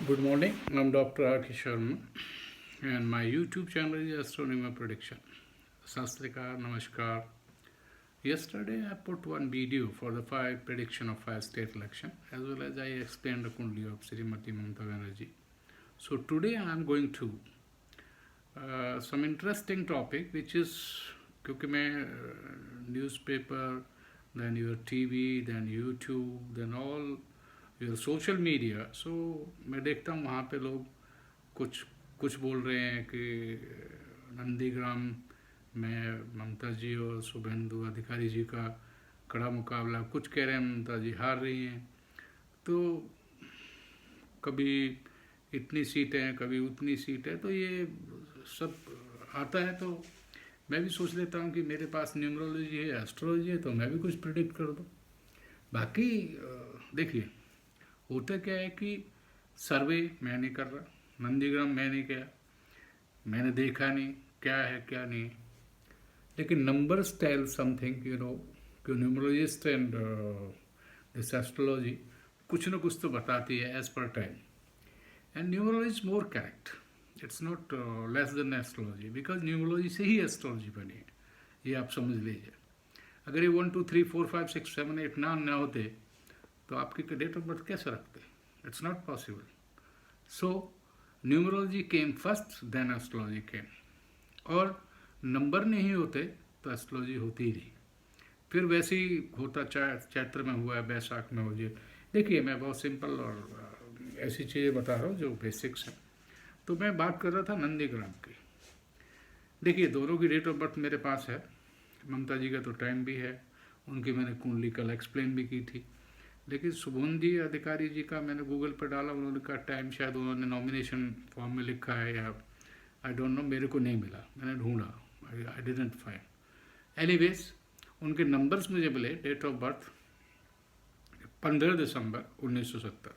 Good morning. I'm Dr. R. K. Sharma, and my YouTube channel is Astronomy Prediction. Sastrikar, Namaskar. Yesterday, I put one video for the five prediction of five state election, as well as I explained the Kundli of Srimati Mamata Banerjee. So today, I am going to some interesting topic, which is क्योंकि मैं newspaper, then your TV, then YouTube, then all your social media. So मैं देखता हूँ वहाँ पे लोग कुछ कुछ बोल रहे हैं कि नंदीग्राम में ममता जी और शुभेंदु अधिकारी जी का कड़ा मुकाबला, कुछ कह रहे हैं ममता जी हार रही हैं, तो कभी इतनी सीटें कभी उतनी सीटें, तो ये सब आता है। तो मैं भी सोच लेता हूँ कि मेरे पास न्यूमरोलॉजी है, एस्ट्रोलॉजी है, तो मैं भी कुछ प्रिडिक्ट कर दूँ। बाकी देखिए, होता क्या है कि सर्वे मैं नहीं कर रहा, नंदीग्राम मैं नहीं किया, मैंने देखा नहीं क्या है क्या नहीं, लेकिन नंबर्स टेल समथिंग, कि न्यूमरोलॉजिस्ट एंड दिस एस्ट्रोलॉजी कुछ ना कुछ तो बताती है as per time, and numerology is more correct, it's not less than astrology, because numerology से ही एस्ट्रोलॉजी बनी है, ये आप समझ लीजिए। अगर ये 1 2 3 4 5 6 7 8 9 ना होते तो आपकी डेट ऑफ बर्थ कैसे रखते? It's not possible. So numerology came first, then astrology came, और नंबर नहीं होते तो एस्ट्रोलॉजी होती ही नहीं। फिर वैसे ही होता, चैत्र में हुआ है, बैसाख में हो जाए। देखिए, मैं बहुत सिंपल और ऐसी चीज़ें बता रहा हूँ जो बेसिक्स हैं। तो मैं बात कर रहा था नंदीग्राम की। देखिए, दोनों की डेट ऑफ बर्थ मेरे पास है, ममता जी का तो टाइम भी है, उनकी मैंने कुंडली कल एक्सप्लेन भी की थी, लेकिन शुभेंदु अधिकारी जी का मैंने गूगल पर डाला, उन्होंने कहा टाइम शायद उन्होंने नॉमिनेशन फॉर्म में लिखा है या आई डोंट नो, मेरे को नहीं मिला, मैंने ढूंढा, आई डिडंट फाइंड। एनीवेज, उनके नंबर्स मुझे मिले, डेट ऑफ बर्थ 15 दिसंबर 1970,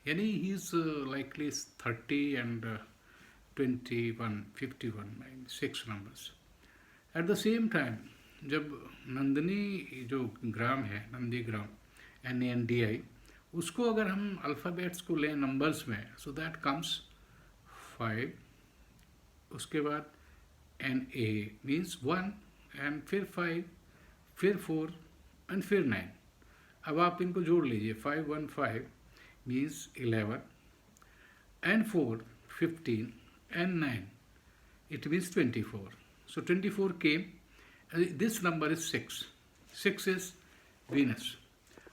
यानी he is likely 30 and 21 51 6 numbers. Eight the same time, जब नंदिनी जो ग्राम है, नंदीग्राम NANDI, उसको अगर हम अल्फ़ाबेट्स को लें नंबर्स में, सो दैट कम्स 5, उसके बाद NA मीन्स 1, एंड फिर 5, फिर 4 एंड फिर 9। अब आप इनको जोड़ लीजिए, 5 1 5 means 11, and 4 15, and 9 it means 24. So 24 came, this number is 6. 6 is Venus.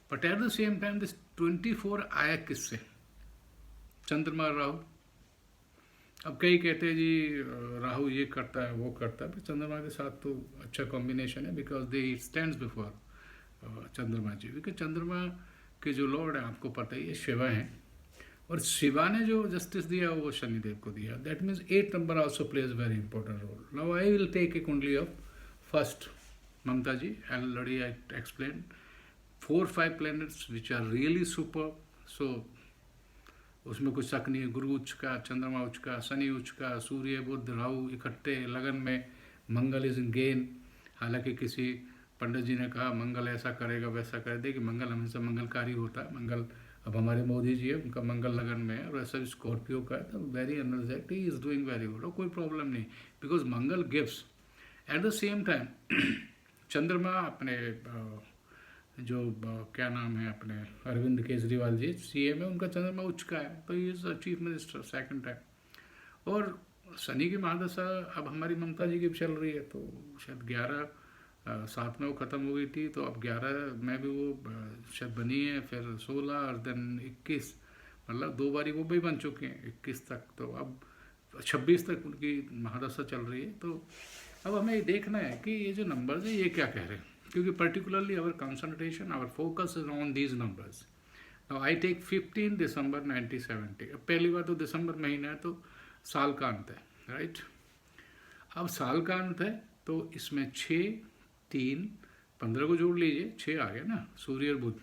But at the same time, this 24 आया किससे? चंद्रमा राहु। अब कई कहते हैं जी राहु ये करता है वो करता है, पर चंद्रमा के साथ तो अच्छा कॉम्बिनेशन है, बिकॉज दे स्टैंड्स बिफोर चंद्रमा जी, बिकॉज चंद्रमा के जो लॉर्ड हैं आपको पता ही है, शिवा हैं, और शिवा ने जो जस्टिस दिया वो शनिदेव को दिया। That means 8 number also plays very important role. Now I will take a kundli of first Mamata ji, already I explain 4-5 planets which are really super. So उसमें कुछ शक नहीं है, गुरु उच्च का, चंद्रमा उच्च का, शनि उच्च का, सूर्य बुध राहु इकट्ठे लगन में, मंगल इज इन गेन। हालांकि किसी पंडित जी ने कहा मंगल ऐसा करेगा वैसा करेगा, देखिए मंगल हमेशा मंगलकारी होता है। मंगल, अब हमारे मोदी जी है, उनका मंगल लगन में है, और ऐसा स्कॉर्पियो का है, तो very energetic, he is doing very good, और कोई प्रॉब्लम नहीं, because Mangal gives. Eight the same time चंद्रमा अपने जो क्या नाम है अपने अरविंद केजरीवाल जी, CM है, उनका चंद्रमा उच्च का है, तो he is chief minister second time. और शनि की महादशा अब हमारी ममता जी की चल रही है, तो शायद 7 में वो ख़त्म हो गई थी, तो अब 11 में भी वो शायद बनी है, फिर 16 और देन 21, मतलब 2 बारी वो भी बन चुके हैं 21 तक, तो अब 26 तक उनकी महादशा चल रही है। तो अब हमें ये देखना है कि ये जो नंबर्स है ये क्या कह रहे हैं, क्योंकि particularly our concentration, our focus is on these numbers. Now I take 15 December 1970। अब पहली बार तो दिसंबर महीना है, तो साल का अंत है, राइट। अब साल का अंत है, तो इसमें 6 3 15 को जोड़ लीजिए, 6 आ गया ना, सूर्य और बुध,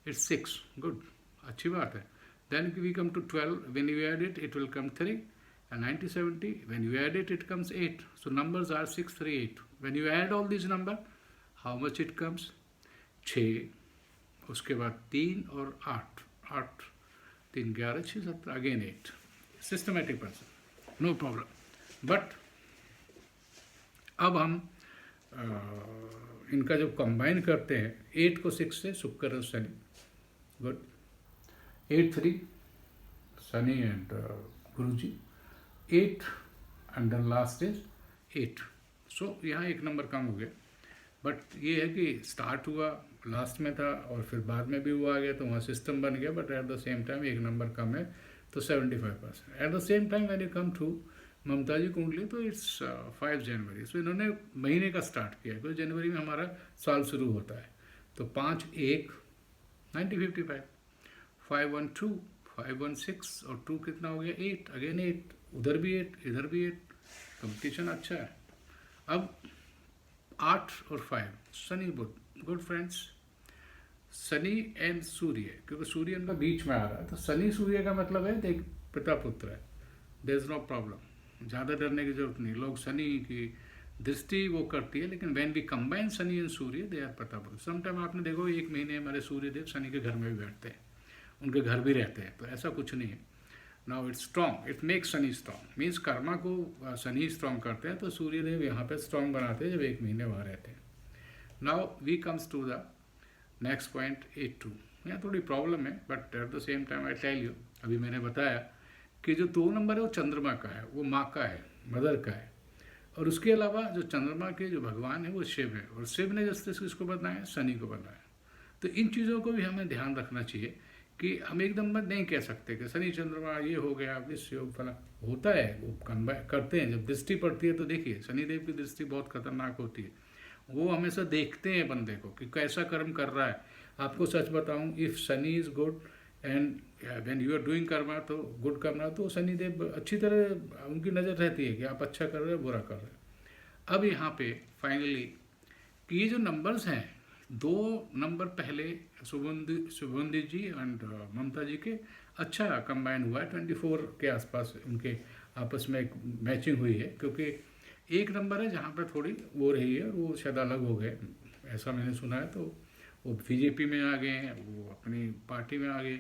इट्स 6, गुड, अच्छी बात है। Then we come to 12, when you add it it will come 3, and 1970 when you add it comes 8. So numbers are 6 3 8. When you add all these number, how much it comes? 6, उसके बाद 3 और 8, 3 11 6 17 again 8, systematic person, no problem. But अब हम इनका जब combine करते हैं, 8 को 6 से शुक्र Shani, good, 8 3 Shani and Guru ji, 8 and then last is 8, सो यहाँ एक नंबर कम हो गया। बट ये है कि स्टार्ट हुआ, लास्ट में था और फिर बाद में भी वो आ गया, तो वहाँ सिस्टम बन गया, but at the same time एक नंबर कम है, तो 75%। At the same time when you come to Mamata ji kundli, तो इट्स 5 जनवरी, सो इन्होंने महीने का स्टार्ट किया, क्योंकि जनवरी में हमारा साल शुरू होता है। तो 5 1 90 55, 5 1 2 5 1 6 और 2 कितना हो गया 8, अगेन 8, उधर भी 8 इधर भी 8, कंपटीशन अच्छा है। अब 8 और 5 शनि बुध, गुड फ्रेंड्स, शनि एंड सूर्य, क्योंकि सूर्य इनका बीच में आ रहा है, तो शनि सूर्य का मतलब है देख पिता पुत्र है, देयर इज नो प्रॉब्लम, ज़्यादा डरने की जरूरत नहीं। लोग शनि की दृष्टि वो करती है, लेकिन when we combine Shani and Surya they are पिता पुत्र। समटाइम आपने देखो एक महीने हमारे सूर्य देव शनि के घर में भी बैठते हैं, उनके घर भी रहते हैं, तो ऐसा कुछ नहीं है। Now it's strong, it makes Shani strong, means Karma को शनि स्ट्रॉन्ग करते हैं, तो सूर्य देव यहाँ पे स्ट्रॉन्ग बनाते हैं जब एक महीने वहाँ रहते हैं। Now we comes to the next point 82, यहाँ थोड़ी प्रॉब्लम है, but at the same time I tell you, अभी मैंने बताया कि जो 2 नंबर है वो चंद्रमा का है, वो माँ का है, मदर का है, और उसके अलावा जो चंद्रमा के जो भगवान है वो शिव है, और शिव ने जैसे किसको बनाया, शनि को बनाया। तो इन चीज़ों को भी हमें ध्यान रखना चाहिए कि हम एकदम नहीं कह सकते कि शनि चंद्रमा ये हो गया, इस योग फला होता है, वो कंबाइन करते हैं। जब दृष्टि पड़ती है तो देखिए शनिदेव की दृष्टि बहुत खतरनाक होती है, वो हमेशा देखते हैं बंदे को कि कैसा कर्म कर रहा है। आपको सच बताऊं, if Shani is good and when you are doing karma, तो गुड करना, तो शनिदेव अच्छी तरह उनकी नज़र रहती है कि आप अच्छा कर रहे हो बुरा कर रहे हो। अब यहाँ पे फाइनली कि ये जो नंबर्स हैं, 2 नंबर पहले शुभंदी जी एंड ममता जी के अच्छा कंबाइन हुआ है, 24 के आसपास उनके आपस में एक मैचिंग हुई है, क्योंकि एक नंबर है जहाँ पे थोड़ी वो रही है, वो शायद अलग हो गए, ऐसा मैंने सुना है। तो वो बीजेपी में आ गए हैं, वो अपनी पार्टी में आ गए।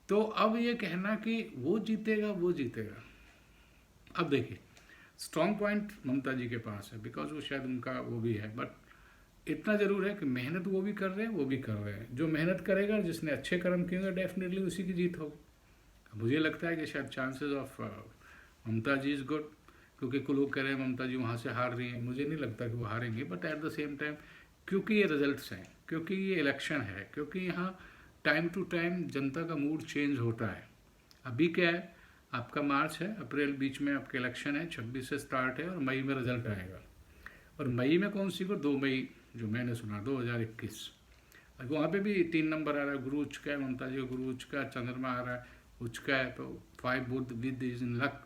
तो अब ये कहना कि वो जीतेगा वो जीतेगा, अब देखिए स्ट्रॉन्ग पॉइंट ममता जी के पास है, बिकॉज वो शायद उनका वो भी है, बट इतना ज़रूर है कि मेहनत वो भी कर रहे हैं, वो भी कर रहे हैं। जो मेहनत करेगा, जिसने अच्छे कर्म किए होंगे, डेफिनेटली उसी की जीत होगी। मुझे लगता है कि शायद chances of Mamata ji is good, क्योंकि कुछ लोग कह रहे हैं ममता जी वहाँ से हार रही हैं, मुझे नहीं लगता कि वो हारेंगे, but at the same time क्योंकि ये रिजल्ट्स हैं, क्योंकि ये इलेक्शन है, क्योंकि यहाँ टाइम टू टाइम जनता का मूड चेंज होता है। अभी क्या है, आपका मार्च है, अप्रैल बीच में आपका इलेक्शन है, 26 से स्टार्ट है और मई में रिजल्ट आएगा। और मई में कौन सी को 2 मई जो मैंने सुना 2021, अब वहाँ पे भी 3 नंबर आ रहा है, गुरु उच्च का है, ममता जी का गुरु उच्च का, चंद्रमा आ रहा है उच्च का है, तो 5 बुध विद इज इन लक।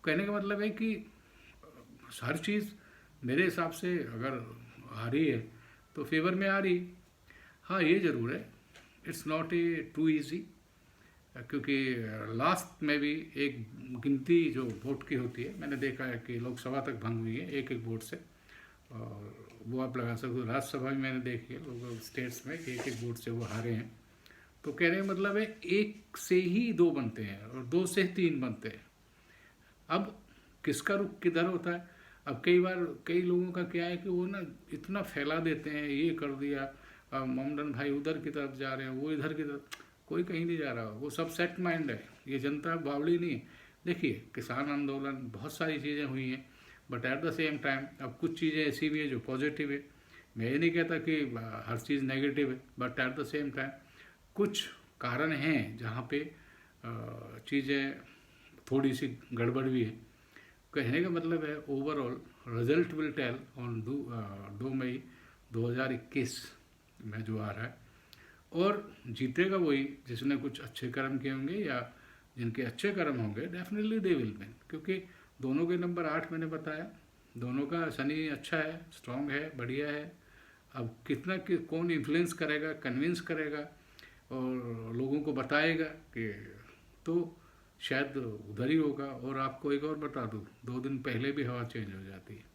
कहने का मतलब है कि हर चीज़ मेरे हिसाब से अगर आ रही है तो फेवर में आ रही। हाँ ये ज़रूर है, it's not a too easy, क्योंकि लास्ट में भी एक गिनती जो वोट की होती है, मैंने देखा है कि लोकसभा तक भंग हुई है एक एक वोट से, और वो आप लगा सकते हो। राज्यसभा भी मैंने देखी है, लोग स्टेट्स में एक एक वोट से वो हारे हैं। तो कहने का मतलब है 1 से ही 2 बनते हैं और 2 से 3 बनते हैं। अब किसका रुख किधर होता है। अब कई बार कई लोगों का क्या है कि वो ना इतना फैला देते हैं, ये कर दिया, मोमडन भाई उधर की तरफ जा रहे हैं, वो इधर की तरफ, कोई कहीं नहीं जा रहा, वो सब सेट माइंड है, ये जनता बावड़ी नहीं। देखिए किसान आंदोलन, बहुत सारी चीज़ें हुई हैं, but at the same time अब कुछ चीज़ें ऐसी भी है जो पॉजिटिव है। मैं ये नहीं कहता कि हर चीज़ नेगेटिव है, but at the same time कुछ कारण हैं जहाँ पे चीज़ें थोड़ी सी गड़बड़ भी है। कहने का मतलब है overall result will tell on 2 May 2021 में जो आ रहा है, और जीतेगा वही जिसने कुछ अच्छे कर्म किए होंगे या जिनके अच्छे कर्म होंगे, डेफिनेटली दे विल विन। क्योंकि दोनों के नंबर 8 मैंने बताया, दोनों का शनि अच्छा है, स्ट्रांग है, बढ़िया है। अब कितना कि कौन इन्फ्लुएंस करेगा, कन्विंस करेगा और लोगों को बताएगा कि, तो शायद उधर ही होगा। और आपको एक और बता दूँ, 2 दिन पहले भी हवा चेंज हो जाती है।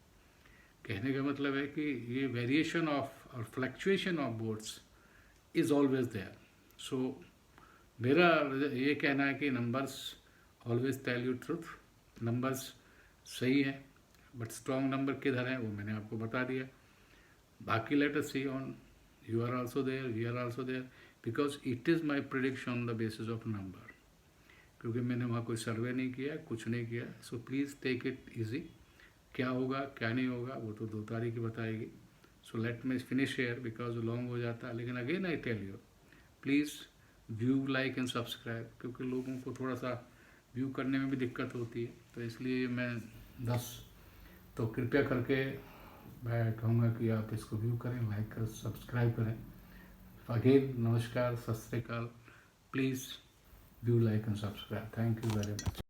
कहने का मतलब है कि ये वेरिएशन ऑफ और fluctuation of boards is always there. So मेरा ये कहना है कि numbers always tell you truth, numbers सही है, बट स्ट्रॉन्ग नंबर किधर है वो मैंने आपको बता दिया। बाकी let us see on, you are also there, we are also there, because it is my prediction on the basis of number, क्योंकि मैंने वहाँ कोई सर्वे नहीं किया, कुछ नहीं किया। So please take it easy, क्या होगा क्या नहीं होगा वो तो 2 तारीख ही बताएगी। So let me finish here because long हो जाता है, लेकिन again I tell you please view, like and subscribe, क्योंकि लोगों को थोड़ा सा व्यू करने में भी दिक्कत होती है, तो इसलिए मैं 10, तो कृपया करके मैं कहूँगा कि आप इसको व्यू करें, लाइक करें, सब्सक्राइब करें। अगेन नमस्कार, सत श्री अकाल, please view, like and subscribe. Thank you very much.